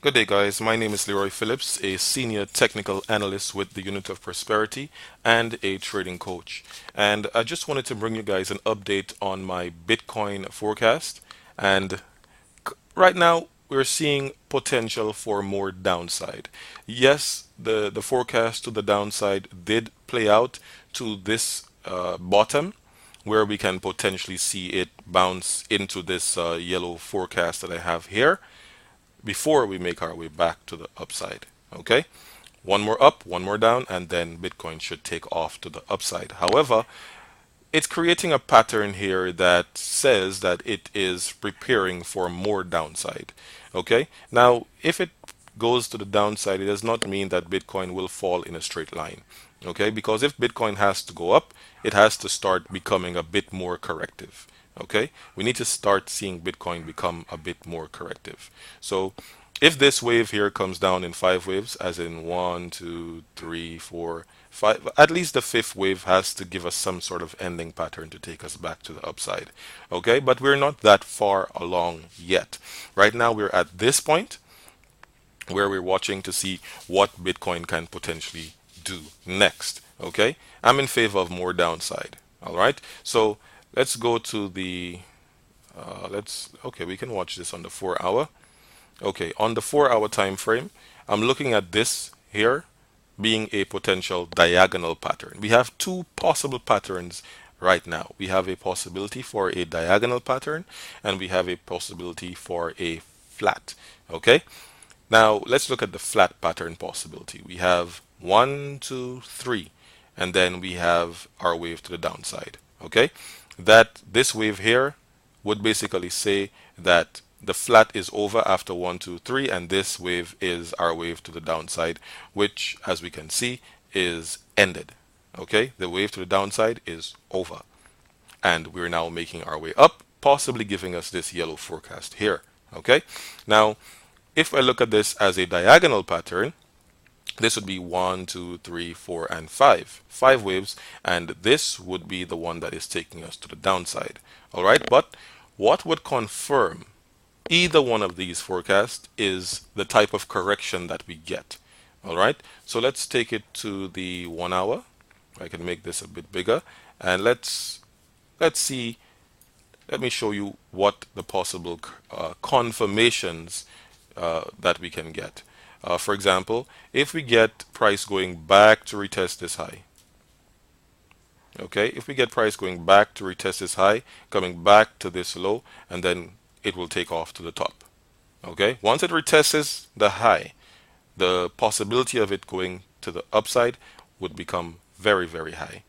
Good day, guys. My name is Leroy Phillips, a senior technical analyst with the Unit of Prosperity and a trading coach. And I just wanted to bring you guys an update on my Bitcoin forecast. And right now, we're seeing potential for more downside. Yes, the forecast to the downside did play out to this bottom, where we can potentially see it bounce into this yellow forecast that I have here before we make our way back to the upside. Okay, one more up, one more down, and then Bitcoin should take off to the upside. However, it's creating a pattern here that says that it is preparing for more downside. Okay, now if it goes to the downside, it does not mean that Bitcoin will fall in a straight line. Okay, because if Bitcoin has to go up, it has to start becoming a bit more corrective. Okay, we need to start seeing Bitcoin become a bit more corrective. So if this wave here comes down in 5 waves, as in 1, 2, 3, 4, 5, at least the fifth wave has to give us some sort of ending pattern to take us back to the upside. Okay, but we're not that far along yet. Right now, we're at this point where we're watching to see what Bitcoin can potentially do next. Okay, I'm in favor of more downside. All right, so let's go to the okay, we can watch this on the 4 hour. Okay, on the 4 hour time frame, I'm looking at this here being a potential diagonal pattern. We have two possible patterns right now. We have a possibility for a diagonal pattern and we have a possibility for a flat. Okay, now let's look at the flat pattern possibility. We have 1, 2, 3, and then we have our wave to the downside. Okay, that this wave here would basically say that the flat is over after 1, 2, 3, and this wave is our wave to the downside, which, as we can see, is ended. Okay, the wave to the downside is over, and we're now making our way up, possibly giving us this yellow forecast here. Okay, now if I look at this as a diagonal pattern, this would be 1, 2, 3, 4, and 5. 5 waves, and this would be the one that is taking us to the downside. All right, but what would confirm either one of these forecasts is the type of correction that we get. All right, so let's take it to the 1 hour. I can make this a bit bigger, and let's see. Let me show you what the possible confirmations that we can get. For example, if we get price going back to retest this high, okay, if we get price going back to retest this high, coming back to this low, and then it will take off to the top. Okay, once it retests the high, the possibility of it going to the upside would become very, very high.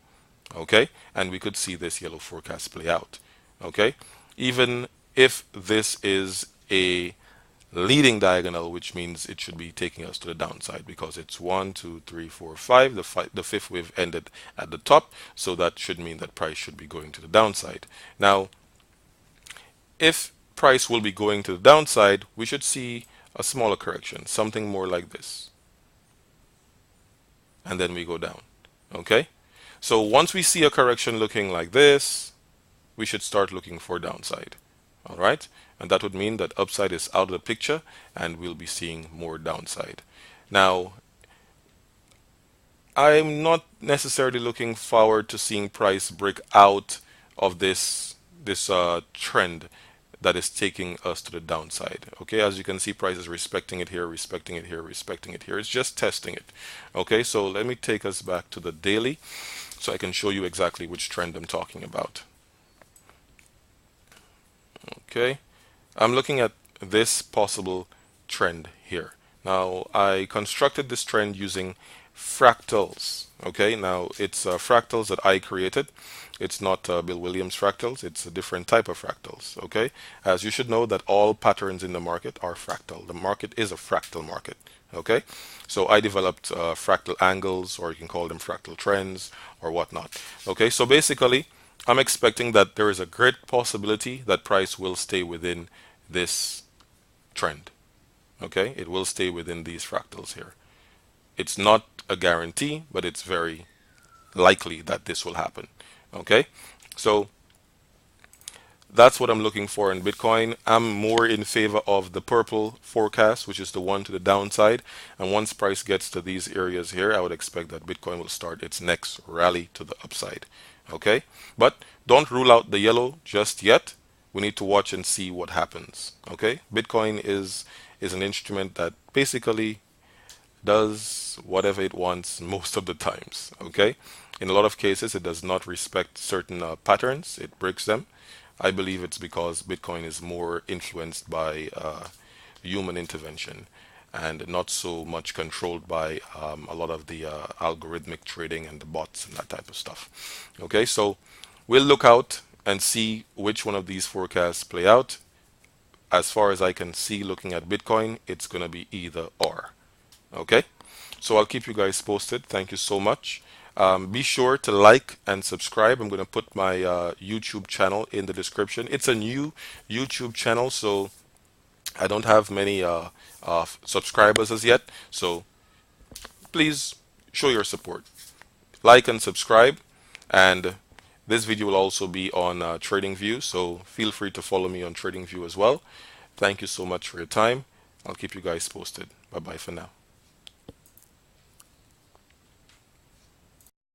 Okay, and we could see this yellow forecast play out. Okay, even if this is a leading diagonal, which means it should be taking us to the downside because it's 1, 2, 3, 4, 5. The fifth wave ended at the top, so that should mean that price should be going to the downside. Now, if price will be going to the downside, we should see a smaller correction, something more like this, and then we go down. Okay, so once we see a correction looking like this, we should start looking for downside. All right, and that would mean that upside is out of the picture and we'll be seeing more downside. Now, I'm not necessarily looking forward to seeing price break out of this trend that is taking us to the downside. Okay, as you can see, price is respecting it here, respecting it here, respecting it here. It's just testing it. Okay, so let me take us back to the daily so I can show you exactly which trend I'm talking about. Okay, I'm looking at this possible trend here. Now, I constructed this trend using fractals. Okay, now it's fractals that I created. It's not Bill Williams fractals. It's a different type of fractals. Okay, as you should know that all patterns in the market are fractal. The market is a fractal market. Okay, so I developed fractal angles, or you can call them fractal trends or whatnot. Okay, so basically I'm expecting that there is a great possibility that price will stay within this trend. Okay, it will stay within these fractals here. It's not a guarantee, but it's very likely that this will happen. Okay, so That's what I'm looking for in Bitcoin. I'm more in favor of the purple forecast, which is the one to the downside. And once price gets to these areas here, I would expect that Bitcoin will start its next rally to the upside. Okay? But don't rule out the yellow just yet. We need to watch and see what happens. Okay? Bitcoin is an instrument that basically does whatever it wants most of the times. Okay, in a lot of cases it does not respect certain patterns, it breaks them. I believe it's because Bitcoin is more influenced by human intervention and not so much controlled by a lot of the algorithmic trading and the bots and that type of stuff. Okay, so we'll look out and see which one of these forecasts play out. As far as I can see, looking at Bitcoin, it's going to be either or. Okay, so I'll keep you guys posted. Thank you so much. Be sure to like and subscribe. I'm going to put my YouTube channel in the description. It's a new YouTube channel, so I don't have many subscribers as yet. So please show your support. Like and subscribe. And this video will also be on TradingView, so feel free to follow me on TradingView as well. Thank you so much for your time. I'll keep you guys posted. Bye bye for now.